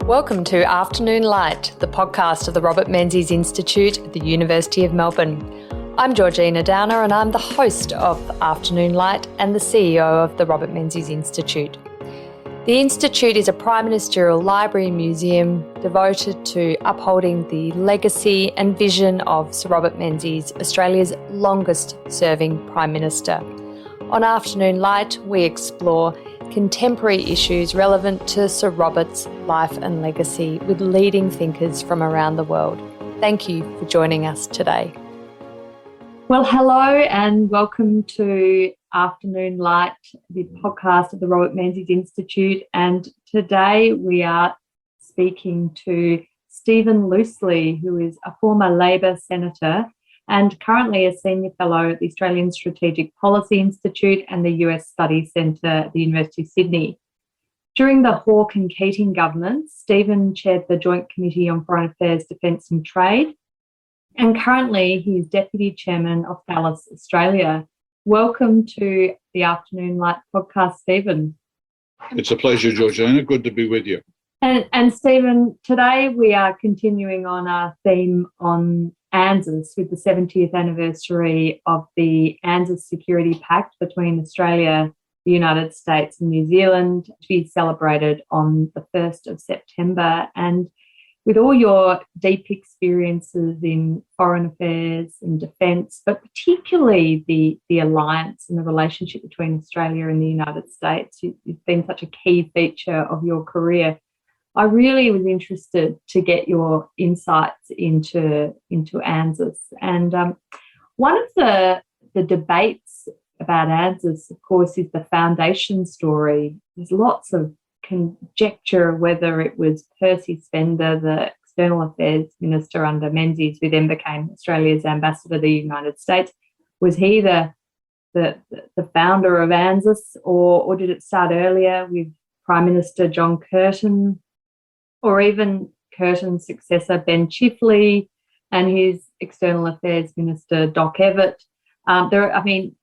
Welcome to Afternoon Light, the podcast of the Robert Menzies Institute at the University of Melbourne. I'm Georgina Downer and I'm the host of Afternoon Light and the CEO of the Robert Menzies Institute. The Institute is a prime ministerial library and museum devoted to upholding the legacy and vision of Sir Robert Menzies, Australia's longest serving Prime Minister. On Afternoon Light, we explore contemporary issues relevant to Sir Robert's life and legacy with leading thinkers from around the world. Thank you for joining us today. Well, hello and welcome to Afternoon Light, the podcast of the Robert Menzies Institute. And today we are speaking to Stephen Loosley, who is a former Labor senator and currently a senior fellow at the Australian Strategic Policy Institute and the US Studies Centre at the University of Sydney. During the Hawke and Keating governments, Stephen chaired the Joint Committee on Foreign Affairs, Defence and Trade, and currently he is Deputy Chairman of Thales Australia. Welcome to the Afternoon Light podcast, Stephen. It's a pleasure, Georgina. Good to be with you. And Stephen, today we are continuing on our theme on ANZUS with the 70th anniversary of the ANZUS Security Pact between Australia, the United States and New Zealand to be celebrated on the 1st of September. And with all your deep experiences in foreign affairs and defence, but particularly the alliance and the relationship between Australia and the United States, you've been such a key feature of your career. I really was interested to get your insights into ANZUS. And one of the debates about ANZUS, of course, is the foundation story. There's lots of conjecture whether it was Percy Spender, the External Affairs Minister under Menzies, who then became Australia's ambassador to the United States. Was he the founder of ANZUS, or did it start earlier with Prime Minister John Curtin, or even Curtin's successor, Ben Chifley, and his External Affairs Minister, Doc Evatt? I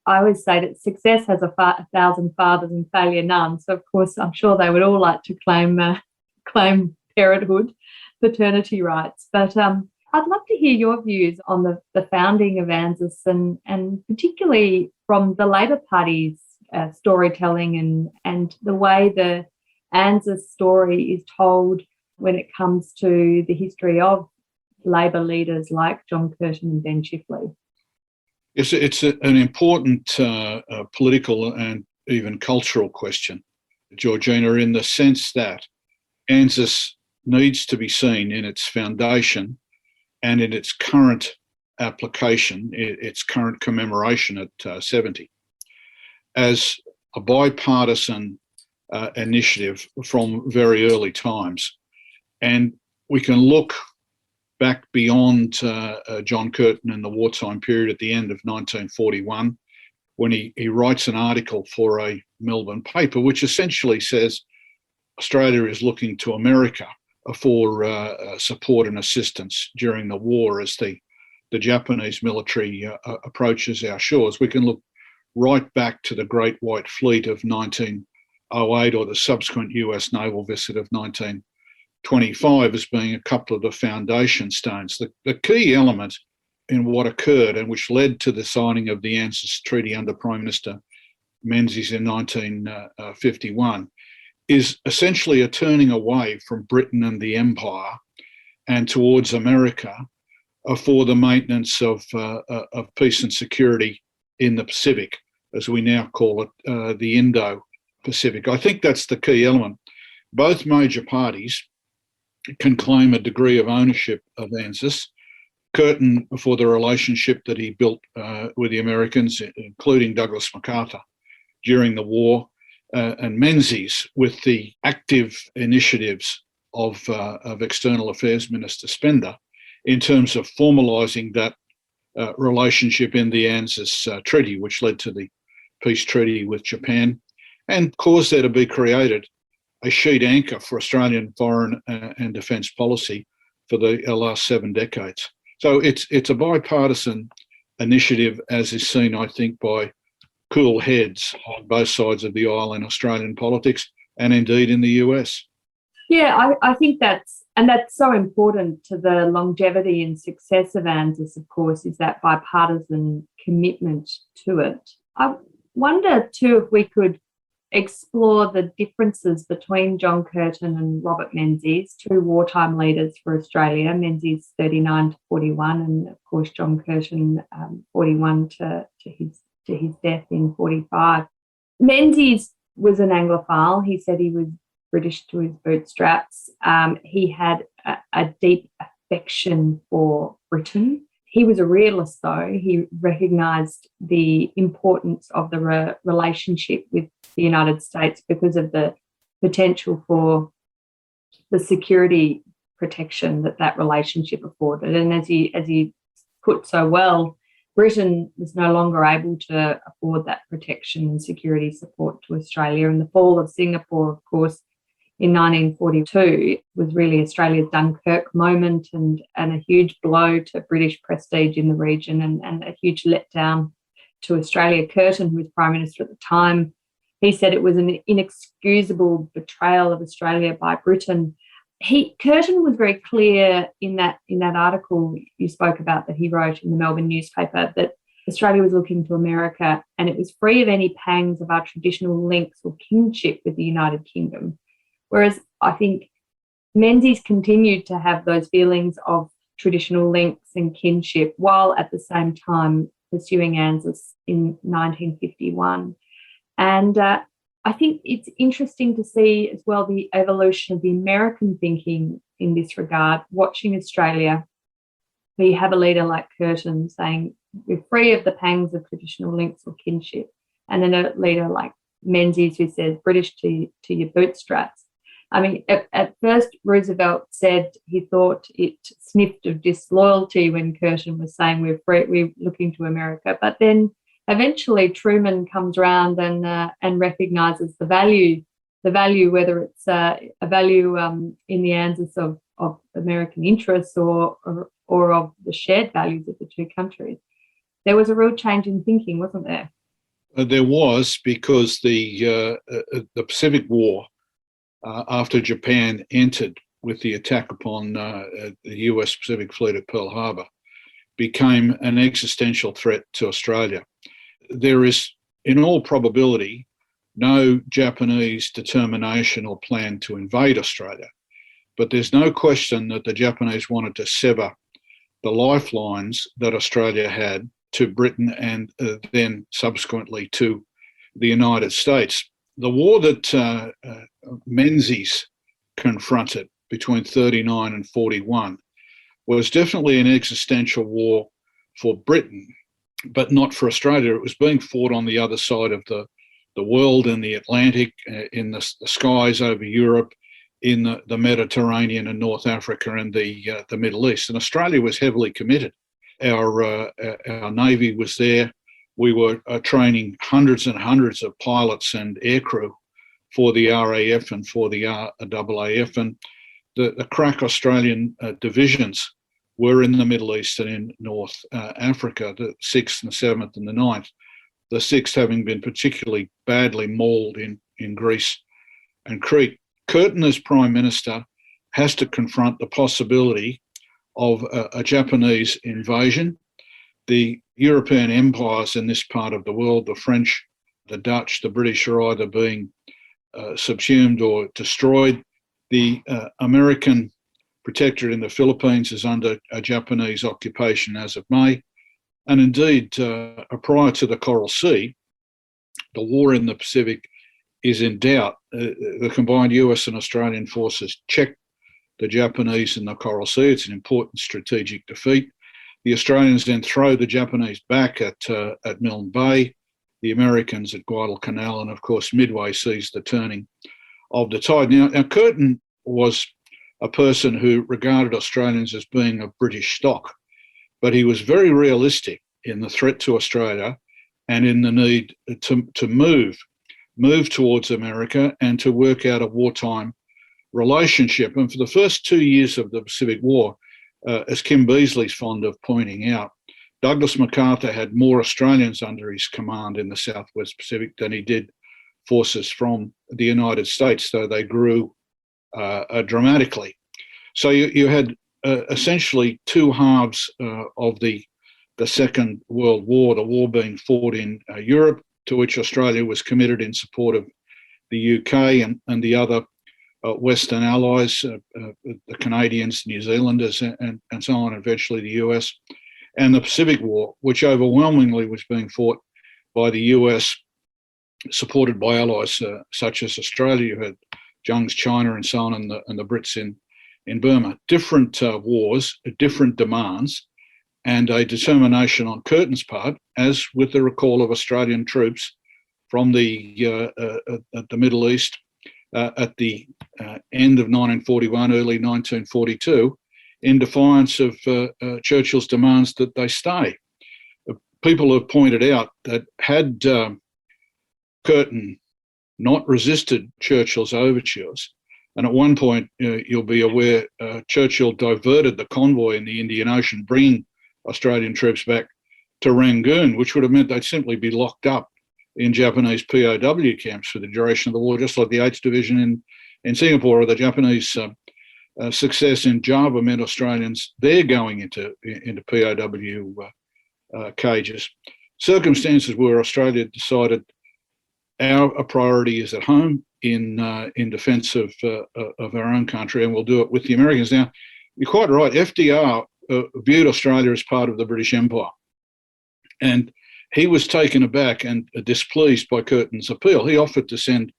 always say that success has a thousand fathers and failure none. So, of course, I'm sure they would all like to claim parenthood, paternity rights. But I'd love to hear your views on the founding of ANZUS and particularly from the Labor Party's storytelling and the way the ANZUS story is told when it comes to the history of Labor leaders like John Curtin and Ben Chifley. It's an important political and even cultural question, Georgina, in the sense that ANZUS needs to be seen in its foundation and in its current application, its current commemoration at 70, as a bipartisan initiative from very early times. And we can look back beyond John Curtin in the wartime period at the end of 1941, when he writes an article for a Melbourne paper, which essentially says Australia is looking to America for support and assistance during the war as the Japanese military approaches our shores. We can look right back to the Great White Fleet of 1908 or the subsequent US naval visit of 1925 as being a couple of the foundation stones. The key element in what occurred and which led to the signing of the ANZUS Treaty under Prime Minister Menzies in 1951 is essentially a turning away from Britain and the Empire and towards America for the maintenance of peace and security in the Pacific, as we now call it, the Indo-Pacific. I think that's the key element. Both major parties can claim a degree of ownership of ANZUS. Curtin for the relationship that he built with the Americans, including Douglas MacArthur during the war, and Menzies with the active initiatives of External Affairs Minister Spender in terms of formalising that relationship in the ANZUS treaty, which led to the peace treaty with Japan and caused there to be created a sheet anchor for Australian foreign and defence policy for the last 7 decades. So it's a bipartisan initiative, as is seen, I think, by cool heads on both sides of the aisle in Australian politics and indeed in the US. Yeah, I think that's so important to the longevity and success of ANZUS, of course, is that bipartisan commitment to it. I wonder too if we could explore the differences between John Curtin and Robert Menzies, two wartime leaders for Australia. Menzies 39 to 41, and of course John Curtin 41 to his death in 45. Menzies was an Anglophile. He said he was British to his bootstraps. He had a deep affection for Britain. He was a realist, though. He recognised the importance of the relationship with the United States because of the potential for the security protection that relationship afforded. And as he put so well, Britain was no longer able to afford that protection and security support to Australia. And the fall of Singapore, of course, in 1942 was really Australia's Dunkirk moment and a huge blow to British prestige in the region and a huge letdown to Australia. Curtin, who was Prime Minister at the time, he said it was an inexcusable betrayal of Australia by Britain. Curtin was very clear in that article you spoke about that he wrote in the Melbourne newspaper that Australia was looking to America and it was free of any pangs of our traditional links or kinship with the United Kingdom. Whereas I think Menzies continued to have those feelings of traditional links and kinship while at the same time pursuing ANZUS in 1951. And I think it's interesting to see as well the evolution of the American thinking in this regard, watching Australia. We have a leader like Curtin saying we're free of the pangs of traditional links or kinship, and then a leader like Menzies who says British to your bootstraps. I mean, at first Roosevelt said he thought it sniffed of disloyalty when Curtin was saying we're looking to America, but then eventually Truman comes around and recognises the value, whether it's a value in the ANZUS of American interests or of the shared values of the two countries. There was a real change in thinking, wasn't there? There was, because the Pacific War, after Japan entered with the attack upon the US Pacific Fleet at Pearl Harbor, became an existential threat to Australia. There is, in all probability, no Japanese determination or plan to invade Australia, but there's no question that the Japanese wanted to sever the lifelines that Australia had to Britain and then subsequently to the United States. The war that Menzies confronted between 39 and 41 was definitely an existential war for Britain, but not for Australia. It was being fought on the other side of the world, in the Atlantic, in the skies over Europe, in the Mediterranean and North Africa and the Middle East. And Australia was heavily committed. Our Navy was there. We were training hundreds and hundreds of pilots and aircrew for the RAF and for the RAAF. And the crack Australian divisions were in the Middle East and in North Africa, the 6th and 7th and the 9th. The 6th having been particularly badly mauled in Greece and Crete. Curtin, as Prime Minister, has to confront the possibility of a Japanese invasion. The European empires in this part of the world, the French, the Dutch, the British, are either being subsumed or destroyed. The American protectorate in the Philippines is under a Japanese occupation as of May. And indeed, prior to the Coral Sea, the war in the Pacific is in doubt. The combined US and Australian forces checked the Japanese in the Coral Sea. It's an important strategic defeat. The Australians then throw the Japanese back at Milne Bay, the Americans at Guadalcanal, and of course Midway sees the turning of the tide. Now Curtin was a person who regarded Australians as being of British stock, but he was very realistic in the threat to Australia and in the need to move towards America and to work out a wartime relationship. And for the first 2 years of the Pacific War, as Kim Beazley's fond of pointing out, Douglas MacArthur had more Australians under his command in the Southwest Pacific than he did forces from the United States, though they grew dramatically. So you had essentially two halves of the Second World War, the war being fought in Europe, to which Australia was committed in support of the UK and the other Western allies, the Canadians, New Zealanders, and so on, and eventually the US, and the Pacific War, which overwhelmingly was being fought by the US, supported by allies such as Australia. You had Jung's China and so on, and the Brits in Burma. Different wars, different demands, and a determination on Curtin's part, as with the recall of Australian troops from the Middle East at the end of 1941, early 1942, in defiance of Churchill's demands that they stay. People have pointed out that had Curtin not resisted Churchill's overtures, and at one point, you'll be aware, Churchill diverted the convoy in the Indian Ocean, bringing Australian troops back to Rangoon, which would have meant they'd simply be locked up in Japanese POW camps for the duration of the war, just like the 8th Division in Singapore, or the Japanese success in Java meant Australians there going into POW cages. Circumstances where Australia decided our priority is at home in defence of our own country, and we'll do it with the Americans. Now, you're quite right. FDR viewed Australia as part of the British Empire, and he was taken aback and displeased by Curtin's appeal. He offered to send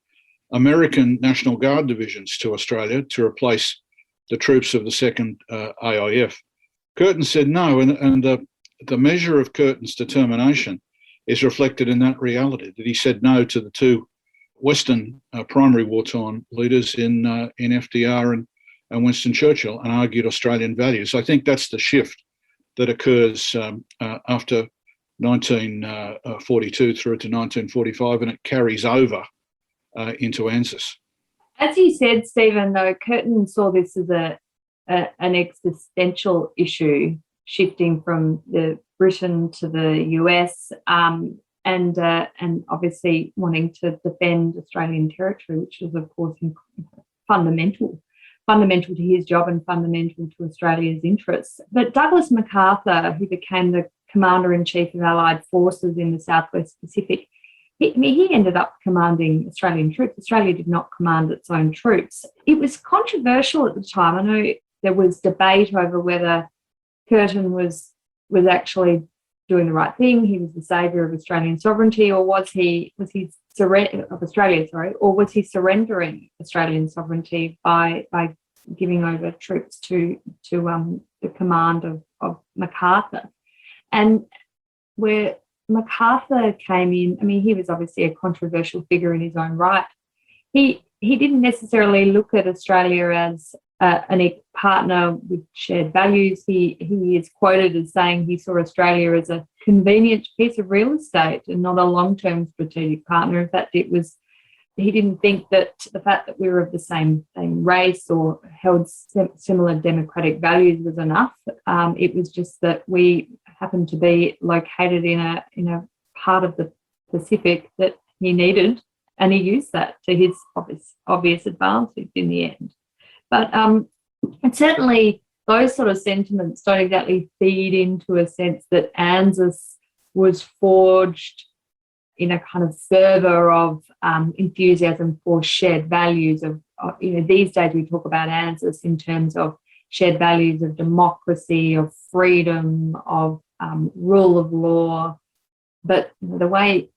American National Guard divisions to Australia to replace the troops of the 2nd AIF. Curtin said no, and the measure of Curtin's determination is reflected in that reality, that he said no to the two Western primary wartime leaders in FDR and Winston Churchill, and argued Australian values. I think that's the shift that occurs after 1942 through to 1945, and it carries over into ANZUS. As you said, Stephen, though, Curtin saw this as an existential issue, shifting from the Britain to the US, and obviously wanting to defend Australian territory, which was, of course, fundamental to his job and fundamental to Australia's interests. But Douglas MacArthur, who became the Commander-in-Chief of Allied Forces in the Southwest Pacific, he ended up commanding Australian troops. Australia did not command its own troops. It was controversial at the time. I know there was debate over whether Curtin was actually doing the right thing. He was the saviour of Australian sovereignty, or was he surrendering Australian sovereignty by giving over troops to the command of MacArthur? And where MacArthur came in, I mean, he was obviously a controversial figure in his own right. He didn't necessarily look at Australia as a partner with shared values. He is quoted as saying he saw Australia as a convenient piece of real estate and not a long-term strategic partner. In fact, he didn't think that the fact that we were of the same race or held similar democratic values was enough. It was just that we happened to be located in a part of the Pacific that he needed, and he used that to his obvious advantage in the end. But and certainly those sort of sentiments don't exactly feed into a sense that ANZUS was forged in a kind of fervour of enthusiasm for shared values of these days we talk about ANZUS in terms of shared values of democracy, of freedom, of rule of law. But the way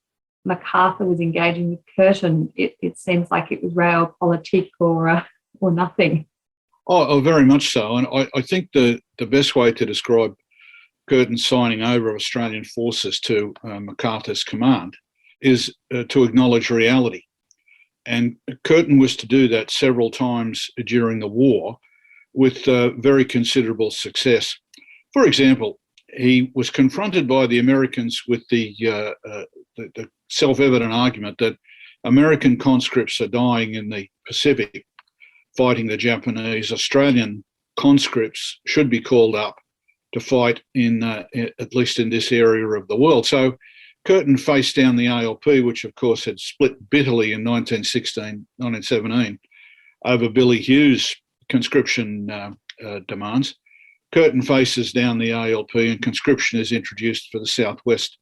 MacArthur was engaging with Curtin, it seems like it was realpolitik or nothing. Oh, very much so. And I think the best way to describe Curtin's signing over of Australian forces to MacArthur's command is to acknowledge reality. And Curtin was to do that several times during the war with very considerable success. For example, he was confronted by the Americans with the self-evident argument that American conscripts are dying in the Pacific fighting the Japanese. Australian conscripts should be called up to fight in at least in this area of the world. So Curtin faced down the ALP, which of course had split bitterly in 1916, 1917, over Billy Hughes' conscription demands. Curtin faces down the ALP and conscription is introduced for the Southwest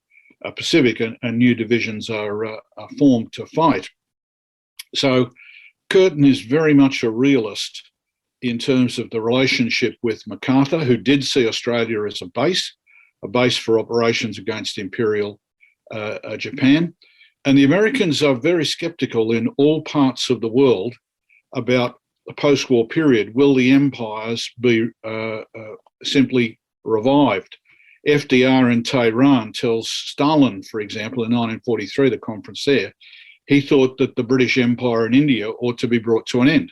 Pacific, and new divisions are formed to fight. So Curtin is very much a realist in terms of the relationship with MacArthur, who did see Australia as a base for operations against Imperial Japan. And the Americans are very sceptical in all parts of the world about the post-war period. Will the empires be simply revived? FDR in Tehran tells Stalin, for example, in 1943, the conference there, he thought that the British Empire in India ought to be brought to an end,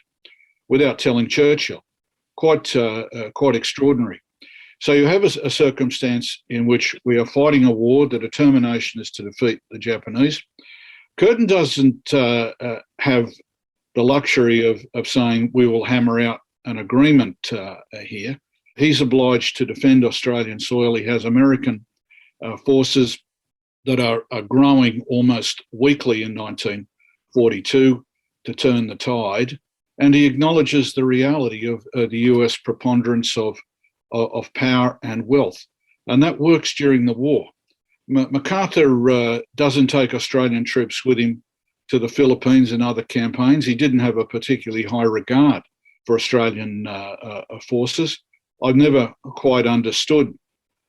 without telling Churchill. Quite extraordinary. So you have a circumstance in which we are fighting a war. The determination is to defeat the Japanese. Curtin doesn't have the luxury of saying we will hammer out an agreement here. He's obliged to defend Australian soil. He has American forces that are growing almost weekly in 1942 to turn the tide. And he acknowledges the reality of the US preponderance of power and wealth. And that works during the war. MacArthur doesn't take Australian troops with him to the Philippines and other campaigns. He didn't have a particularly high regard for Australian forces. I've never quite understood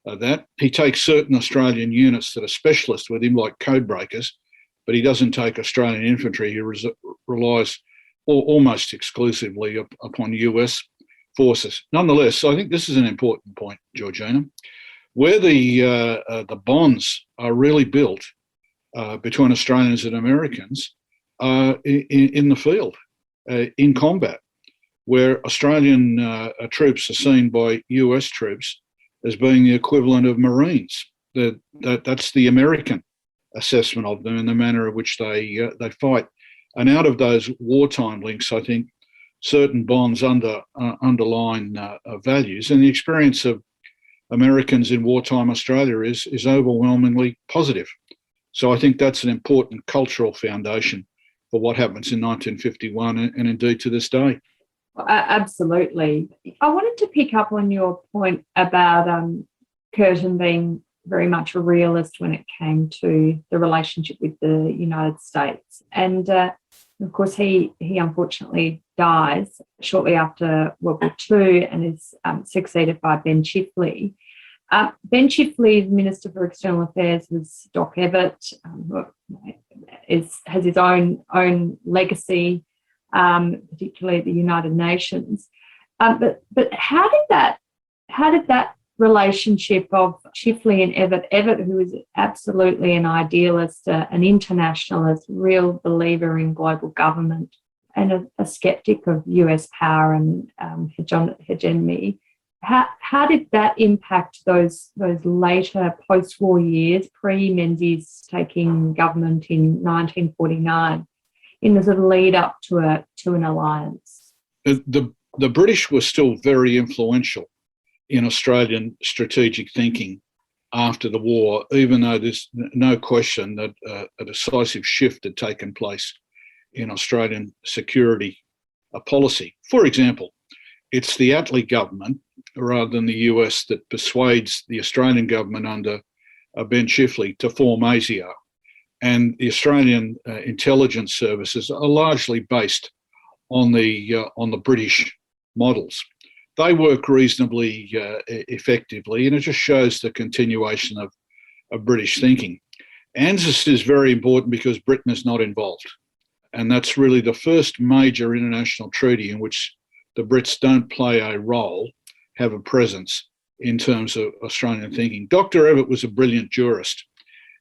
that. He takes certain Australian units that are specialists with him, like code breakers, but he doesn't take Australian infantry. He relies almost exclusively upon US forces. Nonetheless, I think this is an important point, Georgina, where the bonds are really built between Australians and Americans in the field, in combat, where Australian troops are seen by US troops as being the equivalent of Marines. That's the American assessment of them and the manner in which they fight. And out of those wartime links, I think certain bonds underline values. And the experience of Americans in wartime Australia is overwhelmingly positive. So I think that's an important cultural foundation for what happens in 1951 and indeed to this day. Absolutely. I wanted to pick up on your point about Curtin being very much a realist when it came to the relationship with the United States. And of course, he unfortunately dies shortly after World War II and is succeeded by Ben Chifley. Ben Chifley's Minister for External Affairs was Doc Evatt, who has his own legacy, particularly at the United Nations. But how did that relationship of Chifley and Evatt, who was absolutely an idealist, an internationalist, real believer in global government, and a skeptic of US power and hegemony, how did that impact those later post-war years, pre-Menzies taking government in 1949, in the sort of lead up to an alliance? The British were still very influential in Australian strategic thinking after the war, even though there's no question that a decisive shift had taken place in Australian security policy. For example, it's the Attlee government, rather than the US, that persuades the Australian government under Ben Chifley to form ASIO. And the Australian intelligence services are largely based on the British models. They work reasonably effectively, and it just shows the continuation of British thinking. ANZUS is very important because Britain is not involved. And that's really the first major international treaty in which the Brits don't play a role, have a presence in terms of Australian thinking. Dr. Evatt was a brilliant jurist,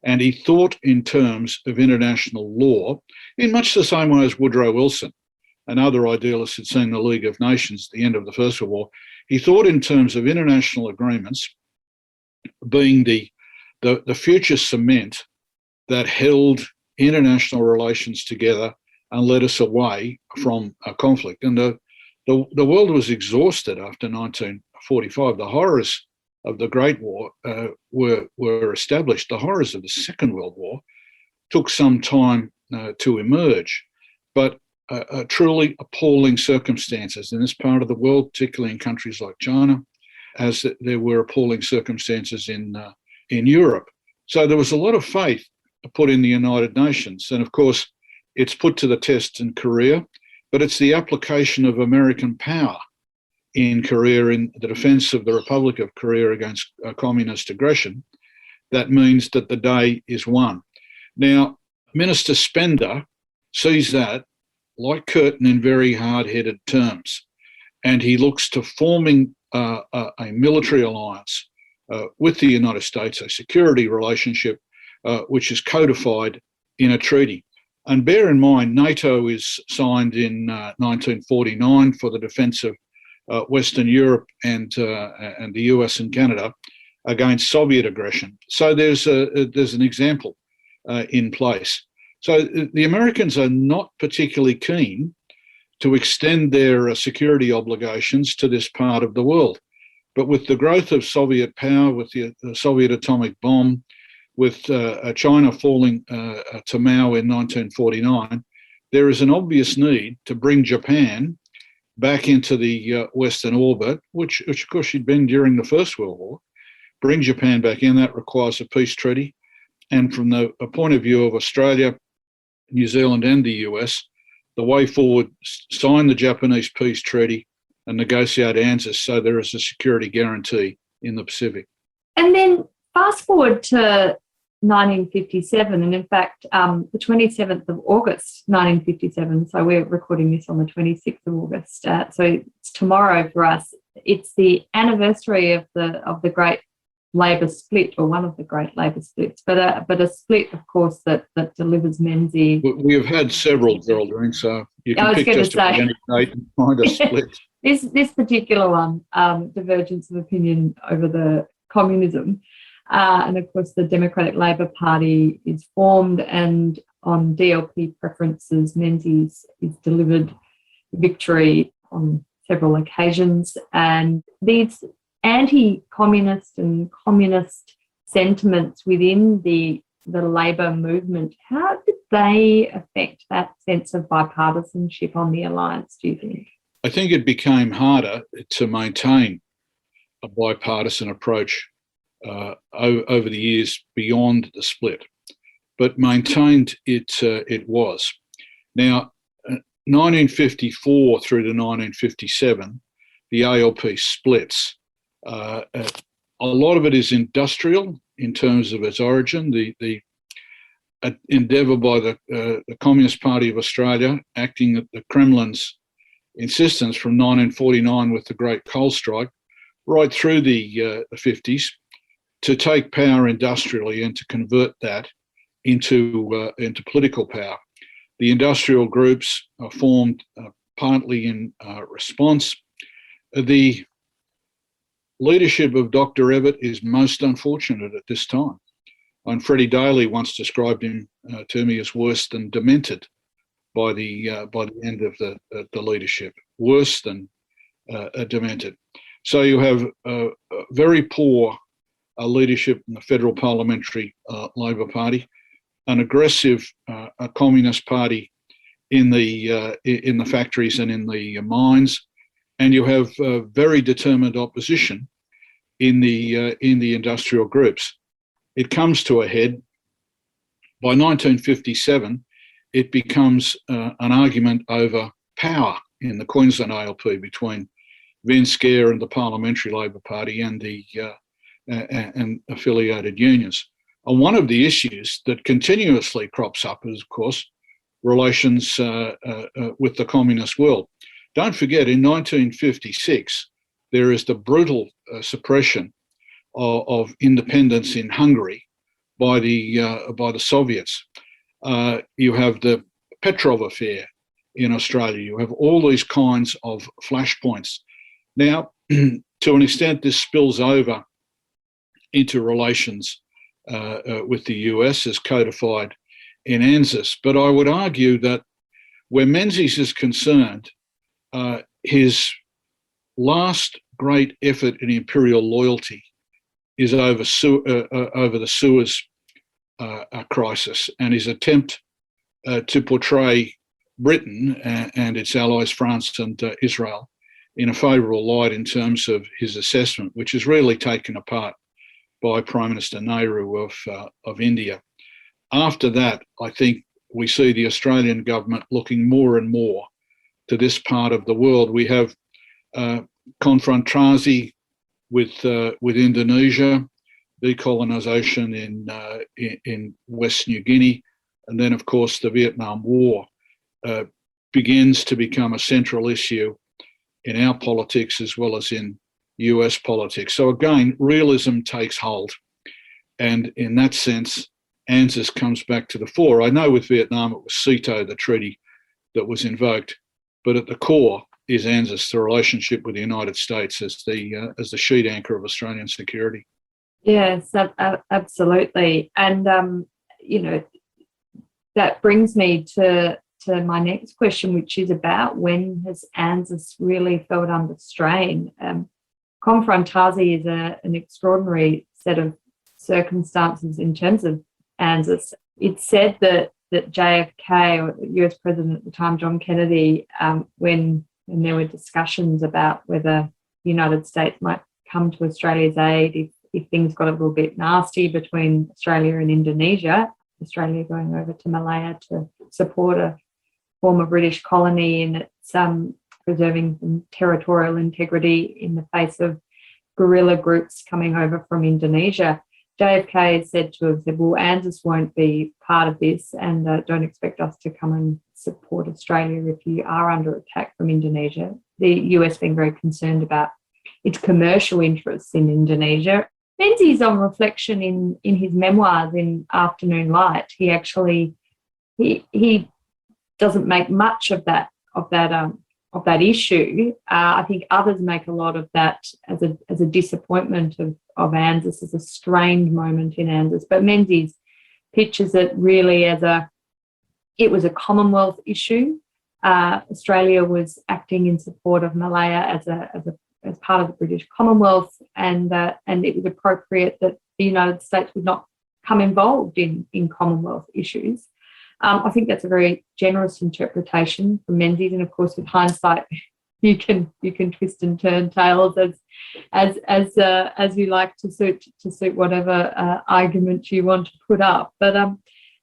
and he thought in terms of international law in much the same way as Woodrow Wilson and other idealists had seen the League of Nations at the end of the First World War. He thought in terms of international agreements being the future cement that held international relations together and led us away from a conflict. And the world was exhausted after 1945. The horrors of the Great War were established. The horrors of the Second World War took some time to emerge. But truly appalling circumstances in this part of the world, particularly in countries like China, as there were appalling circumstances in Europe. So there was a lot of faith put in the United Nations. And of course, it's put to the test in Korea, but it's the application of American power in Korea in the defence of the Republic of Korea against communist aggression that means that the day is won. Now, Minister Spender sees that, like Curtin, in very hard-headed terms, and he looks to forming a military alliance with the United States, a security relationship which is codified in a treaty. And bear in mind, NATO is signed in 1949 for the defence of Western Europe and the US and Canada against Soviet aggression. So there's an example in place. So the Americans are not particularly keen to extend their security obligations to this part of the world. But with the growth of Soviet power, with the Soviet atomic bomb, with China falling to Mao in 1949, there is an obvious need to bring Japan back into the Western orbit, which of course she'd been during the First World War. Bring Japan back in, that requires a peace treaty. And from the point of view of Australia, New Zealand and the US, the way forward, sign the Japanese peace treaty and negotiate ANZUS so there is a security guarantee in the Pacific. And then fast forward to 1957, and in fact, the 27th of August, 1957, so we're recording this on the 26th of August, so it's tomorrow for us. It's the anniversary of the great Labor split, or one of the great Labor splits, but a split, of course, that delivers Menzies. We have had several, Geraldine, so you can pick just about any date and find a split. This particular one, divergence of opinion over the communism. And of course, the Democratic Labor Party is formed, and on DLP preferences, Menzies is delivered victory on several occasions. And these anti-communist and communist sentiments within the Labor movement, how did they affect that sense of bipartisanship on the alliance, do you think? I think it became harder to maintain a bipartisan approach over the years beyond the split, but maintained it was. Now, 1954 through to 1957, the ALP splits. A lot of it is industrial in terms of its origin. The endeavour by the Communist Party of Australia, acting at the Kremlin's insistence from 1949 with the Great Coal Strike, right through the 50s, to take power industrially and to convert that into political power. The industrial groups are formed partly in response. The leadership of Dr. Evatt is most unfortunate at this time. And Freddie Daly once described him to me as worse than demented by the end of the leadership, worse than demented. So you have very poor leadership in the Federal Parliamentary Labor Party, an aggressive Communist Party in the factories and in the mines, and you have very determined opposition in the industrial groups. It comes to a head. By 1957, it becomes an argument over power in the Queensland ALP between Vince Gare and the Parliamentary Labor Party and the and affiliated unions. And one of the issues that continuously crops up is, of course, relations with the communist world. Don't forget, in 1956, there is the brutal suppression of independence in Hungary by the Soviets. You have the Petrov affair in Australia. You have all these kinds of flashpoints. Now, to an extent, this spills over into relations with the US as codified in ANZUS. But I would argue that where Menzies is concerned, his last great effort in imperial loyalty is over the Suez crisis, and his attempt to portray Britain and its allies, France and Israel, in a favourable light in terms of his assessment, which is really taken apart by Prime Minister Nehru of India. After that, I think we see the Australian government looking more and more to this part of the world. We have confrontasi with Indonesia, decolonisation in West New Guinea, and then, of course, the Vietnam War begins to become a central issue in our politics as well as in US politics. So again, realism takes hold. And in that sense, ANZUS comes back to the fore. I know with Vietnam it was CETO, the treaty that was invoked, but at the core is ANZUS, the relationship with the United States as the sheet anchor of Australian security. Yes, absolutely. And, that brings me to my next question, which is about when has ANZUS really felt under strain? Confrontasi is an extraordinary set of circumstances in terms of ANZUS. It's said that JFK, or the US President at the time, John Kennedy, when there were discussions about whether the United States might come to Australia's aid if things got a little bit nasty between Australia and Indonesia, Australia going over to Malaya to support a former British colony in its preserving some territorial integrity in the face of guerrilla groups coming over from Indonesia. JFK is said to have said, well, ANZUS won't be part of this, and don't expect us to come and support Australia if you are under attack from Indonesia. The US being very concerned about its commercial interests in Indonesia. Menzies, on reflection in his memoirs in Afternoon Light, he actually he doesn't make much of that issue. I think others make a lot of that as a disappointment of ANZUS, as a strained moment in ANZUS. But Menzies pictures it really as it was a Commonwealth issue. Australia was acting in support of Malaya as part of the British Commonwealth, and it was appropriate that the United States would not come involved in Commonwealth issues. I think that's a very generous interpretation from Menzies, and of course, with hindsight, you can twist and turn tales as you like to suit whatever argument you want to put up. But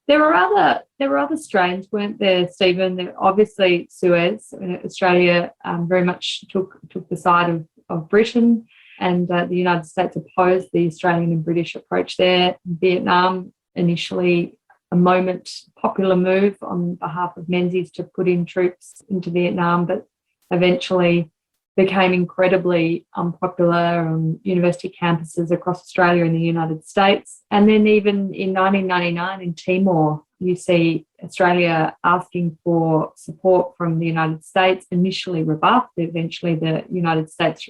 there were other strains, weren't there, Stephen? There, obviously, Suez. Australia very much took the side of Britain, and the United States opposed the Australian and British approach there. Vietnam, initially a popular move on behalf of Menzies to put in troops into Vietnam, but eventually became incredibly unpopular on university campuses across Australia and the United States. And then even in 1999 in Timor, you see Australia asking for support from the United States, initially rebuffed. Eventually the United States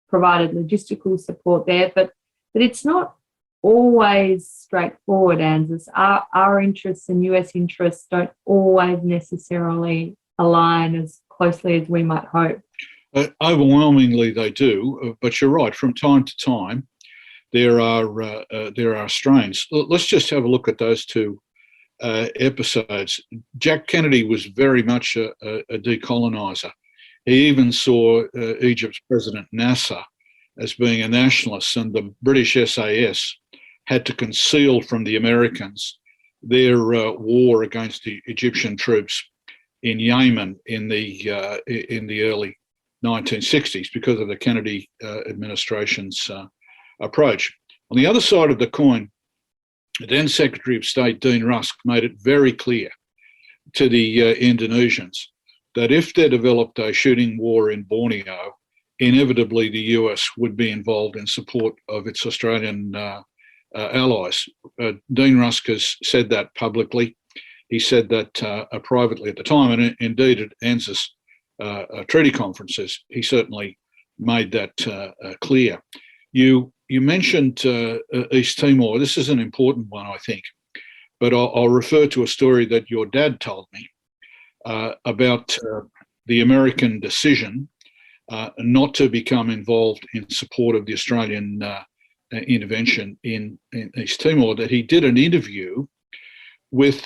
provided logistical support there, but it's not always straightforward, ANZUS. Our interests and US interests don't always necessarily align as closely as we might hope. Overwhelmingly they do, but you're right, from time to time there are strains. Let's just have a look at those two episodes. Jack Kennedy was very much a decoloniser. He even saw Egypt's President Nasser as being a nationalist, and the British SAS had to conceal from the Americans their war against the Egyptian troops in Yemen in the early 1960s because of the Kennedy administration's approach. On the other side of the coin, then Secretary of State Dean Rusk made it very clear to the Indonesians that if there developed a shooting war in Borneo, inevitably the US would be involved in support of its Australian allies. Dean Rusk has said that publicly. He said that privately at the time, and indeed at ANZUS treaty conferences, he certainly made that clear. You mentioned East Timor. This is an important one, I think, but I'll refer to a story that your dad told me about the American decision not to become involved in support of the Australian intervention in East Timor, that he did an interview with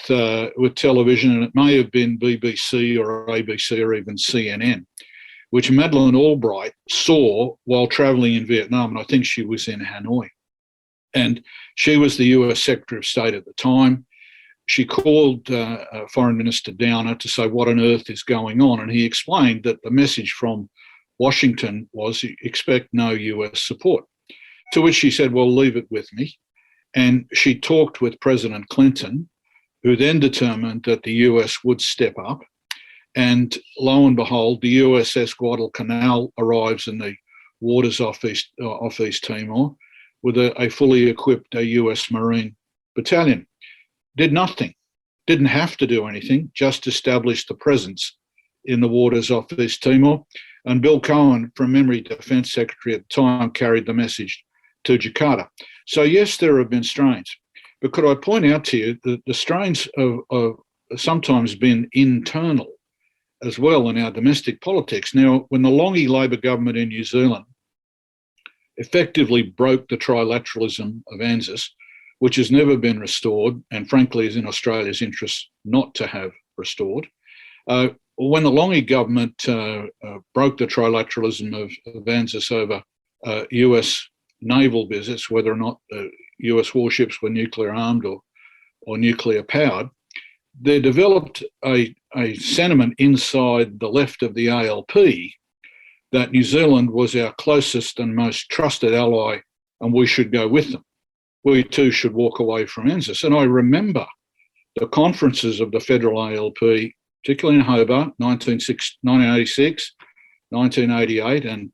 television, and it may have been BBC or ABC or even CNN, which Madeleine Albright saw while travelling in Vietnam, and I think she was in Hanoi. And she was the US Secretary of State at the time. She called Foreign Minister Downer to say what on earth is going on, and he explained that the message from Washington was expect no US support, to which she said, well, leave it with me. And she talked with President Clinton, who then determined that the US would step up. And lo and behold, the USS Guadalcanal arrives in the waters off East Timor with a fully equipped US Marine battalion. Did nothing, didn't have to do anything, just established the presence in the waters off East Timor. And Bill Cohen, from memory, Defence Secretary at the time, carried the message to Jakarta. So yes, there have been strains. But could I point out to you that the strains have sometimes been internal as well in our domestic politics. Now, when the Longy Labor government in New Zealand effectively broke the trilateralism of ANZUS, which has never been restored, and frankly is in Australia's interest not to have restored, when the Longy government broke the trilateralism of ANZUS over US naval visits, whether or not US warships were nuclear armed or nuclear powered, there developed a sentiment inside the left of the ALP that New Zealand was our closest and most trusted ally and we should go with them. We too should walk away from ANZUS. And I remember the conferences of the federal ALP, particularly in Hobart, 1986, 1988 and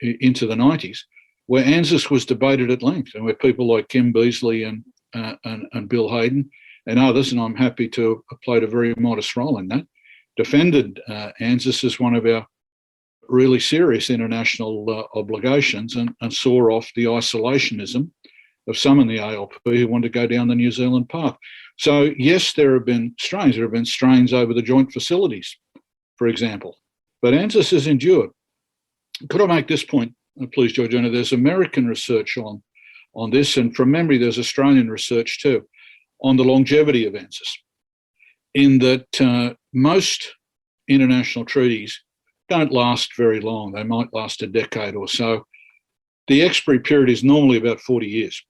into the 90s, where ANZUS was debated at length and where people like Kim Beazley and Bill Hayden and others, and I'm happy to have played a very modest role in that, defended ANZUS as one of our really serious international obligations and saw off the isolationism of some in the ALP who wanted to go down the New Zealand path. So yes, there have been strains. There have been strains over the joint facilities, for example, but ANZUS has endured. Could I make this point, please, Georgina? There's American research on this, and from memory, there's Australian research too, on the longevity of ANZUS, in that most international treaties don't last very long. They might last a decade or so. The expiry period is normally about 40 years.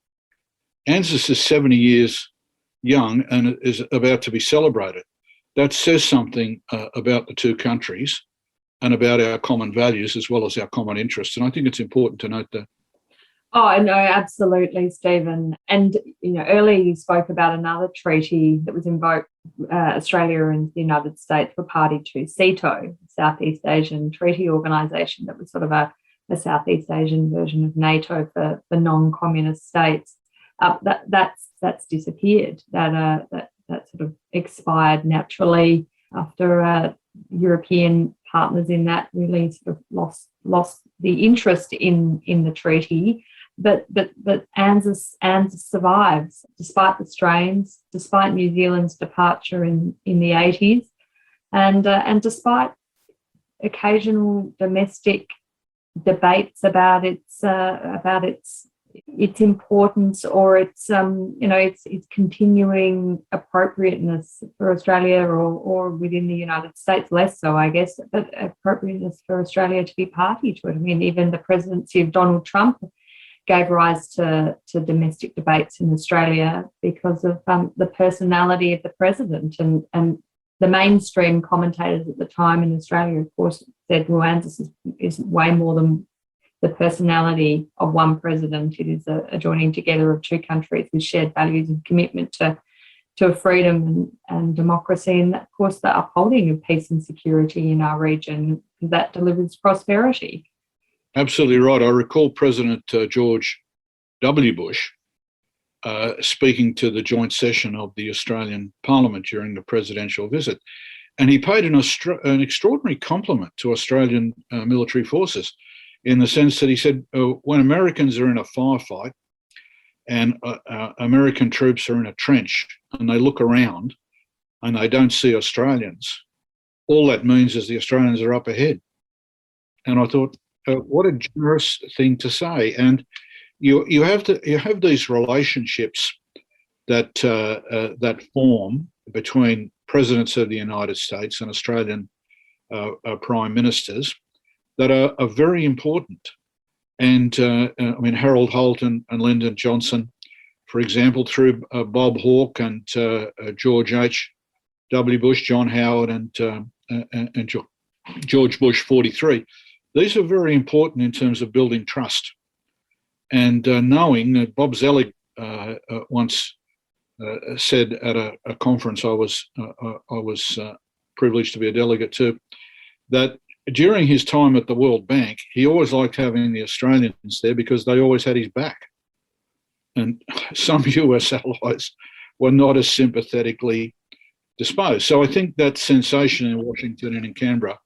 ANZUS is 70 years young and is about to be celebrated. That says something about the two countries and about our common values as well as our common interests. And I think it's important to note that. Oh, no, absolutely, Stephen. And, earlier you spoke about another treaty that was invoked. Australia and the United States were party to SEATO, Southeast Asian Treaty Organisation, that was sort of a Southeast Asian version of NATO for non-communist states. That's disappeared. That sort of expired naturally after European partners in that really sort of lost the interest in the treaty. But ANZUS survives despite the strains, despite New Zealand's departure in the 80s, and despite occasional domestic debates about its importance or its continuing appropriateness for Australia or within the United States, less so, I guess, but appropriateness for Australia to be party to it. I mean, even the presidency of Donald Trump gave rise to domestic debates in Australia because of the personality of the president. And the mainstream commentators at the time in Australia, of course, said, well, ANZUS is way more than the personality of one president. It is a joining together of two countries with shared values and commitment to freedom and democracy, and, of course, the upholding of peace and security in our region that delivers prosperity. Absolutely right. I recall President George W. Bush speaking to the joint session of the Australian Parliament during the presidential visit, and he paid an extraordinary compliment to Australian military forces in the sense that he said, when Americans are in a firefight and American troops are in a trench and they look around and they don't see Australians, all that means is the Australians are up ahead. And I thought, what a generous thing to say. And you have these relationships that form between presidents of the United States and Australian prime ministers that are very important. And Harold Holt and Lyndon Johnson, for example, through Bob Hawke and George H.W. Bush, John Howard and George Bush 43. These are very important in terms of building trust. And knowing that Bob Zelig once said at a conference I was privileged to be a delegate to, that during his time at the World Bank, he always liked having the Australians there because they always had his back. And some US allies were not as sympathetically disposed. So I think that sensation in Washington and in Canberra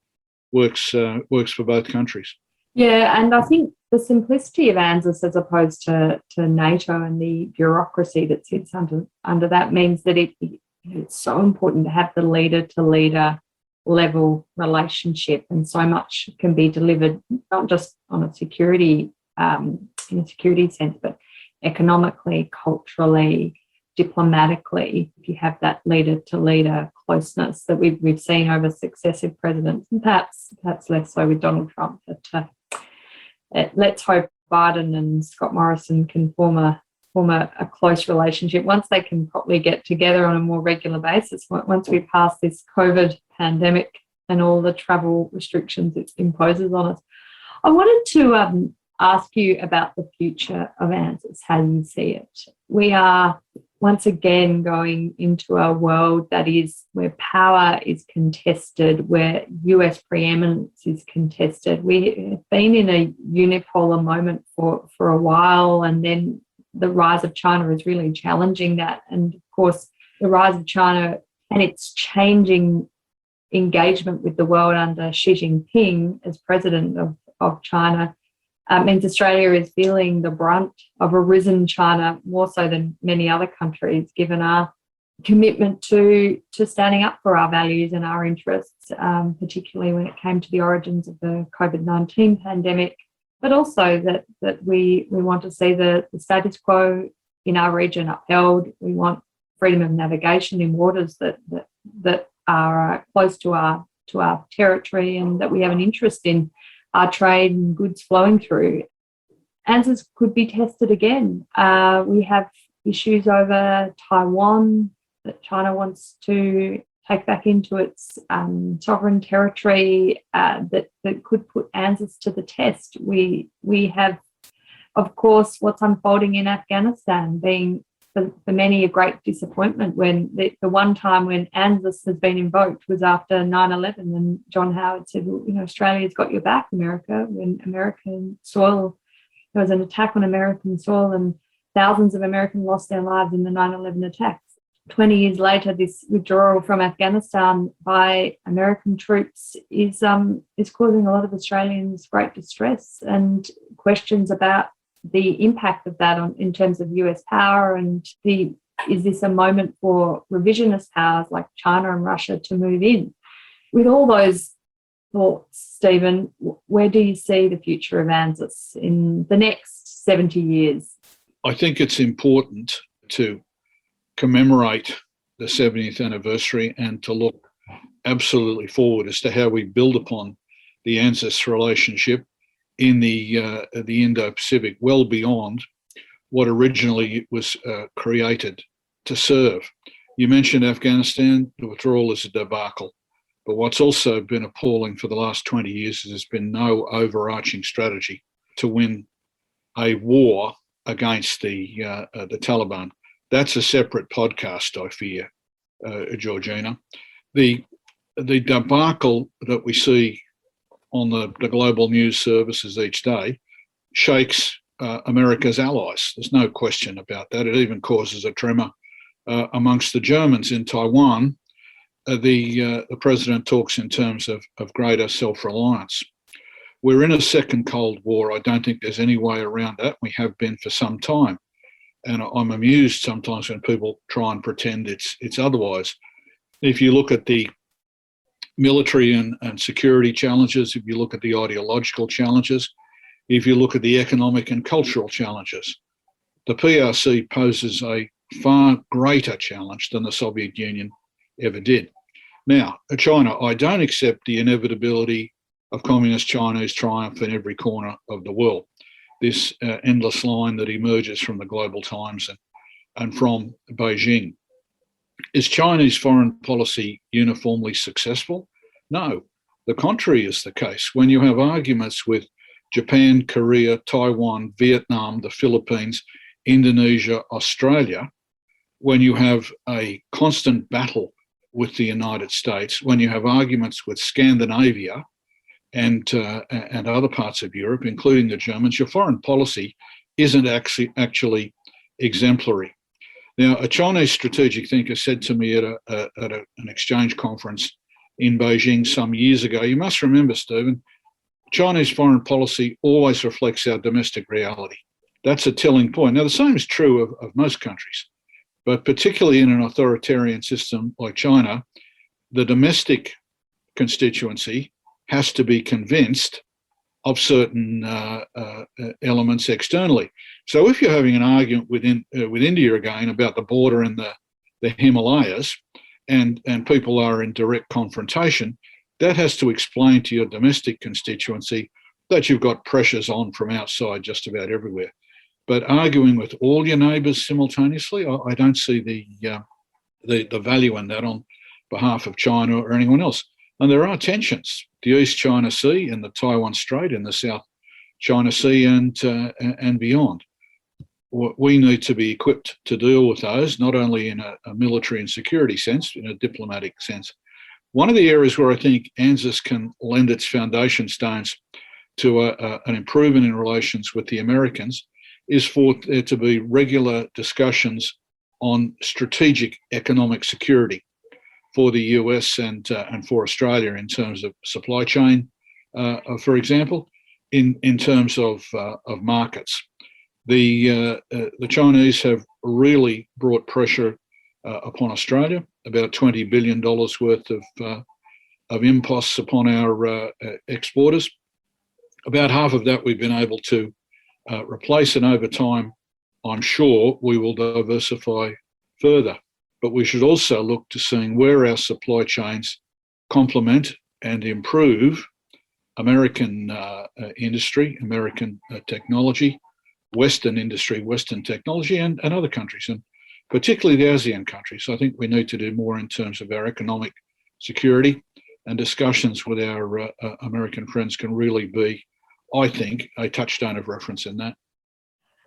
works for both countries. Yeah, and I think the simplicity of ANZUS as opposed to NATO and the bureaucracy that sits under that means that it's so important to have the leader-to-leader level relationship, and so much can be delivered not just on a security in a security sense, but economically, culturally, diplomatically. If you have that leader-to-leader closeness that we've seen over successive presidents, and perhaps less so with Donald Trump. But let's hope Biden and Scott Morrison can form a close relationship once they can probably get together on a more regular basis, once we pass this COVID pandemic and all the travel restrictions it imposes on us. I wanted to ask you about the future of ANZUS, how you see it. We are once again going into a world that is where power is contested, where US preeminence is contested. We have been in a unipolar moment for a while, and then the rise of China is really challenging that. And of course, the rise of China and its changing engagement with the world under Xi Jinping as president of China means Australia is feeling the brunt of a risen China more so than many other countries, given our commitment to standing up for our values and our interests, particularly when it came to the origins of the COVID-19 pandemic, but also that we want to see the status quo in our region upheld. We want freedom of navigation in waters that are close to our territory, and that we have an interest in our trade and goods flowing through. ANZUS could be tested again. We have issues over Taiwan that China wants to take back into its sovereign territory that could put ANZUS to the test. We have, of course, what's unfolding in Afghanistan being for many a great disappointment, when the one time when ANZUS has been invoked was after 9/11, and John Howard said, well, Australia's got your back, America, when American soil, there was an attack on American soil and thousands of Americans lost their lives in the 9/11 attacks. 20 years later, this withdrawal from Afghanistan by American troops is causing a lot of Australians great distress and questions about the impact of that in terms of US power, and is this a moment for revisionist powers like China and Russia to move in? With all those thoughts, Stephen, where do you see the future of ANZUS in the next 70 years? I think it's important to commemorate the 70th anniversary and to look absolutely forward as to how we build upon the ANZUS relationship in the Indo-Pacific, well beyond what originally it was created to serve. You mentioned Afghanistan. The withdrawal is a debacle. But what's also been appalling for the last 20 years is there's been no overarching strategy to win a war against the Taliban. That's a separate podcast, I fear, Georgina. The debacle that we see on the global news services each day shakes America's allies. There's no question about that. It even causes a tremor amongst the Germans in Taiwan. The president talks in terms of greater self-reliance. We're in a second Cold War. I don't think there's any way around that. We have been for some time. And I'm amused sometimes when people try and pretend it's otherwise. If you look at the military and security challenges, if you look at the ideological challenges, if you look at the economic and cultural challenges, the PRC poses a far greater challenge than the Soviet Union ever did. Now, China, I don't accept the inevitability of communist Chinese triumph in every corner of the world. This endless line that emerges from the Global Times and from Beijing. Is Chinese foreign policy uniformly successful? No, the contrary is the case. When you have arguments with Japan, Korea, Taiwan, Vietnam, the Philippines, Indonesia, Australia, when you have a constant battle with the United States, when you have arguments with Scandinavia and other parts of Europe, including the Germans, your foreign policy isn't actually exemplary. Now, a Chinese strategic thinker said to me at an exchange conference in Beijing some years ago, you must remember, Stephen, Chinese foreign policy always reflects our domestic reality. That's a telling point. Now, the same is true of most countries, but particularly in an authoritarian system like China, the domestic constituency has to be convinced of certain elements externally. So if you're having an argument with India again about the border and the Himalayas, and people are in direct confrontation, that has to explain to your domestic constituency that you've got pressures on from outside just about everywhere. But arguing with all your neighbours simultaneously, I don't see the value in that on behalf of China or anyone else. And there are tensions, the East China Sea and the Taiwan Strait in the South China Sea and beyond. We need to be equipped to deal with those, not only in a military and security sense, in a diplomatic sense. One of the areas where I think ANZUS can lend its foundation stones to an improvement in relations with the Americans is for there to be regular discussions on strategic economic security for the US and for Australia in terms of supply chain, for example, in terms of markets. The Chinese have really brought pressure upon Australia, about $20 billion worth of imposts upon our exporters. About half of that we've been able to replace, and over time, I'm sure we will diversify further. But we should also look to seeing where our supply chains complement and improve American industry, American technology, Western industry, Western technology, and other countries, and particularly the ASEAN countries. I think we need to do more in terms of our economic security, and discussions with our American friends can really be, I think, a touchstone of reference in that.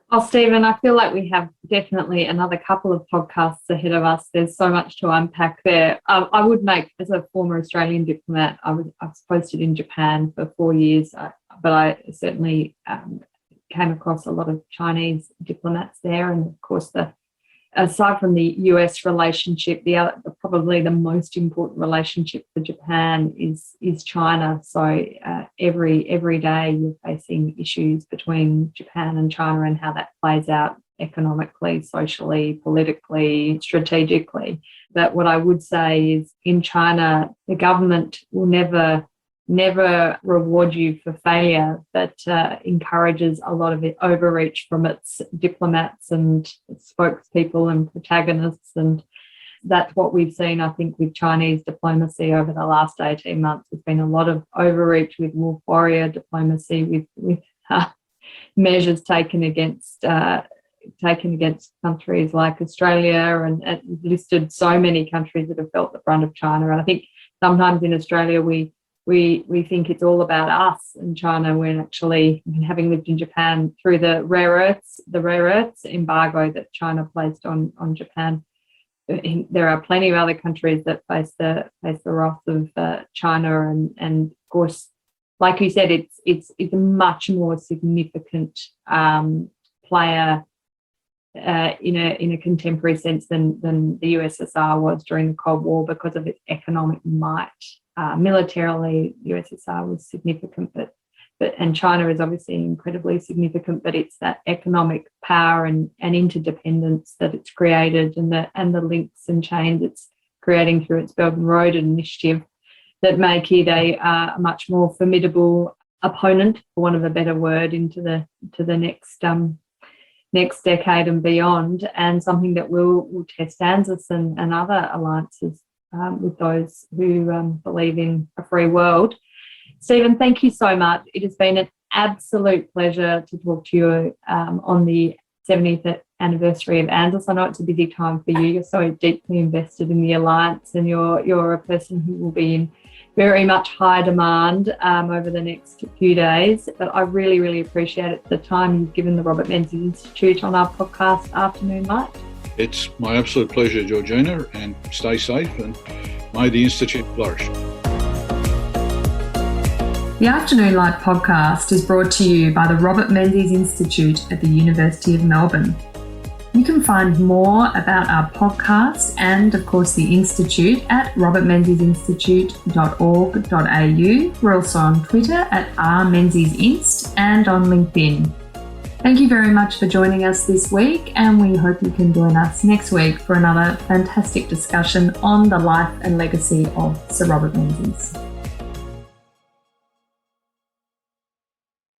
Oh, Stephen, I feel like we have definitely another couple of podcasts ahead of us. There's so much to unpack there. I would make, as a former Australian diplomat, I was posted in Japan for 4 years, but I certainly came across a lot of Chinese diplomats there. And of course, aside from the US relationship, probably the most important relationship for Japan is China. So every day you're facing issues between Japan and China, and how that plays out economically, socially, politically, strategically. But what I would say is, in China, the government will never reward you for failure, but encourages a lot of overreach from its diplomats and its spokespeople and protagonists. And that's what we've seen, I think, with Chinese diplomacy over the last 18 months. There's been a lot of overreach with wolf warrior diplomacy, with measures taken against countries like Australia, and listed so many countries that have felt the brunt of China. And I think sometimes in Australia we think it's all about us and China, when actually, having lived in Japan through the rare earths embargo that China placed on Japan, there are plenty of other countries that face the wrath of China, and of course, like you said, it's a much more significant player in a contemporary sense than the USSR was during the Cold War, because of its economic might. Militarily, the USSR was significant, but and China is obviously incredibly significant. But it's that economic power and interdependence that it's created, and the links and chains it's creating through its Belt and Road initiative, that make it a much more formidable opponent, for want of a better word, into the next next decade and beyond, and something that will test ANZUS and other alliances with those who believe in a free world. Stephen, thank you so much. It has been an absolute pleasure to talk to you on the 70th anniversary of ANZUS. I know it's a busy time for you. You're so deeply invested in the alliance, and you're a person who will be in very much high demand over the next few days. But I really, really appreciate it, the time you've given the Robert Menzies Institute on our podcast Afternoon Light. It's my absolute pleasure, Georgina, and stay safe, and may the Institute flourish. The Afternoon Light podcast is brought to you by the Robert Menzies Institute at the University of Melbourne. You can find more about our podcast and, of course, the Institute at robertmenziesinstitute.org.au. We're also on Twitter at rmenziesinst and on LinkedIn. Thank you very much for joining us this week, and we hope you can join us next week for another fantastic discussion on the life and legacy of Sir Robert Menzies.